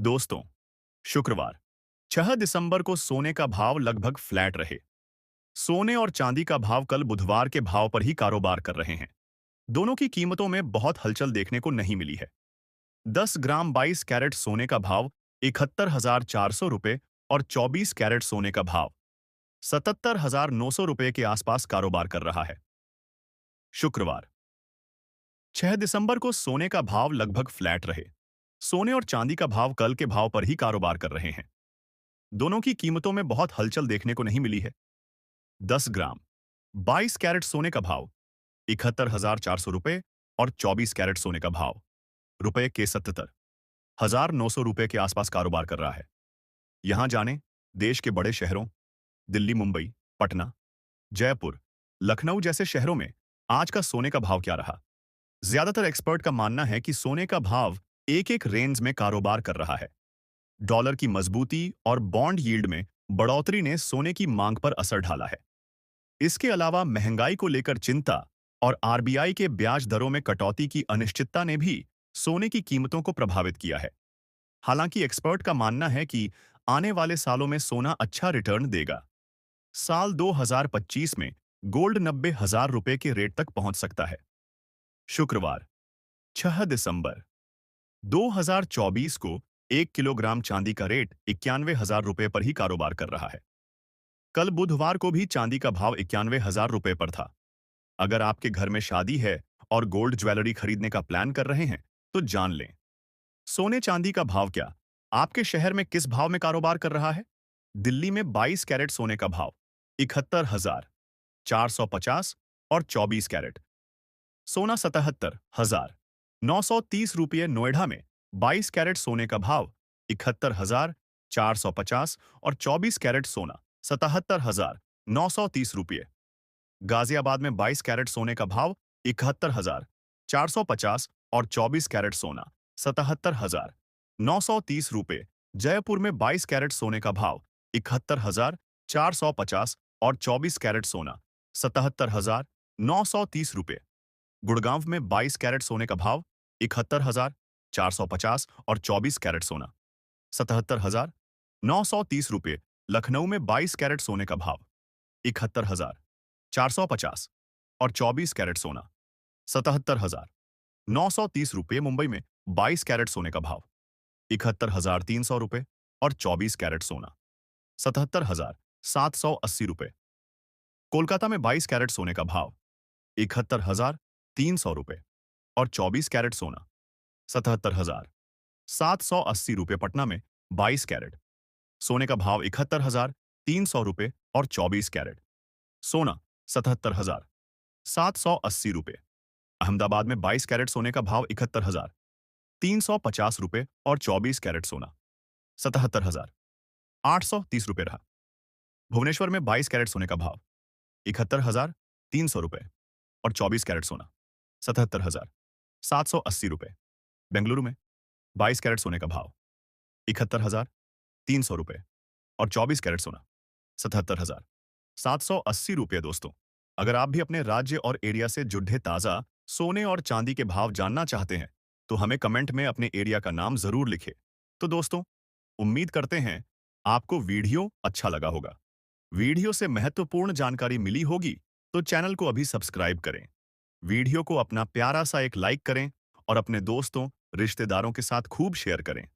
दोस्तों, शुक्रवार 6 दिसंबर को सोने का भाव लगभग फ्लैट रहे। सोने और चांदी का भाव कल बुधवार के भाव पर ही कारोबार कर रहे हैं। दोनों की कीमतों में बहुत हलचल देखने को नहीं मिली है। 10 ग्राम 22 कैरेट सोने का भाव 71,400 रुपये और 24 कैरेट सोने का भाव 77,900 रुपये के आसपास कारोबार कर रहा है। शुक्रवार 6 दिसंबर को सोने का भाव लगभग फ्लैट रहे। सोने और चांदी का भाव कल के भाव पर ही कारोबार कर रहे हैं। दोनों की कीमतों में बहुत हलचल देखने को नहीं मिली है। 10 ग्राम 22 कैरेट सोने का भाव 71,400 रुपये और 24 कैरेट सोने का भाव रुपये के 77,900 रुपये के आसपास कारोबार कर रहा है। यहां जाने देश के बड़े शहरों दिल्ली, मुंबई, पटना, जयपुर, लखनऊ जैसे शहरों में आज का सोने का भाव क्या रहा। ज्यादातर एक्सपर्ट का मानना है कि सोने का भाव एक एक रेंज में कारोबार कर रहा है। डॉलर की मजबूती और बॉन्ड यील्ड में बढ़ोतरी ने सोने की मांग पर असर डाला है। इसके अलावा महंगाई को लेकर चिंता और आरबीआई के ब्याज दरों में कटौती की अनिश्चितता ने भी सोने की कीमतों को प्रभावित किया है। हालांकि एक्सपर्ट का मानना है कि आने वाले सालों में सोना अच्छा रिटर्न देगा। साल 2025 में गोल्ड 90,000 रुपए के रेट तक पहुंच सकता है। शुक्रवार 6 दिसंबर 2024 को 1 किलोग्राम चांदी का रेट 91,000 रुपए पर ही कारोबार कर रहा है। कल बुधवार को भी चांदी का भाव 91,000 रुपए पर था। अगर आपके घर में शादी है और गोल्ड ज्वेलरी खरीदने का प्लान कर रहे हैं, तो जान लें। सोने चांदी का भाव क्या आपके शहर में किस भाव में कारोबार कर रहा है? दिल्ली में 22 कैरेट सोने का भाव 71,450 और 24 कैरेट सोना 77,930 रुपये। नोएडा में 22 कैरेट सोने का भाव 71,450 और 24 कैरेट सोना 77,930 रुपये। गाजियाबाद में 22 कैरेट सोने का भाव 71,450 और 24 कैरेट सोना 77,930 रुपये। जयपुर में 22 कैरेट सोने का भाव 71,450 और 24 कैरेट सोना 77,930 रुपये। गुड़गांव में 22 कैरेट सोने का भाव 71,450 और 24 कैरेट सोना 77,930 रुपये। लखनऊ में 22 कैरेट सोने का भाव 71,450 और 24 कैरेट सोना 77,930 रुपये। मुंबई में 22 कैरेट सोने का भाव 71,300 रुपये और 24 कैरेट सोना 77,780 रुपये। कोलकाता में 22 कैरेट सोने का भाव 71,300 रुपये और 24 कैरेट सोना 77,780 रुपये। पटना में 22 कैरेट सोने का भाव 71,300 रुपये और 24 कैरेट सोना 77,780 रुपये। अहमदाबाद में 22 कैरेट सोने का भाव 71,350 रुपये और 24 कैरेट सोना 77,830 रुपये रहा। भुवनेश्वर में 22 कैरेट सोने का भाव 71,300 रुपये और 24 कैरेट सोना 77,780 रुपये। बेंगलुरु में 22 कैरेट सोने का भाव 71,300 रुपये और 24 कैरेट सोना 77,780 रुपये। दोस्तों, अगर आप भी अपने राज्य और एरिया से जुड़े ताज़ा सोने और चांदी के भाव जानना चाहते हैं, तो हमें कमेंट में अपने एरिया का नाम जरूर लिखें। तो दोस्तों, उम्मीद करते हैं आपको वीडियो अच्छा लगा होगा। वीडियो से महत्वपूर्ण जानकारी मिली होगी, तो चैनल को अभी सब्सक्राइब करें। वीडियो को अपना प्यारा सा एक लाइक करें और अपने दोस्तों, रिश्तेदारों के साथ खूब शेयर करें।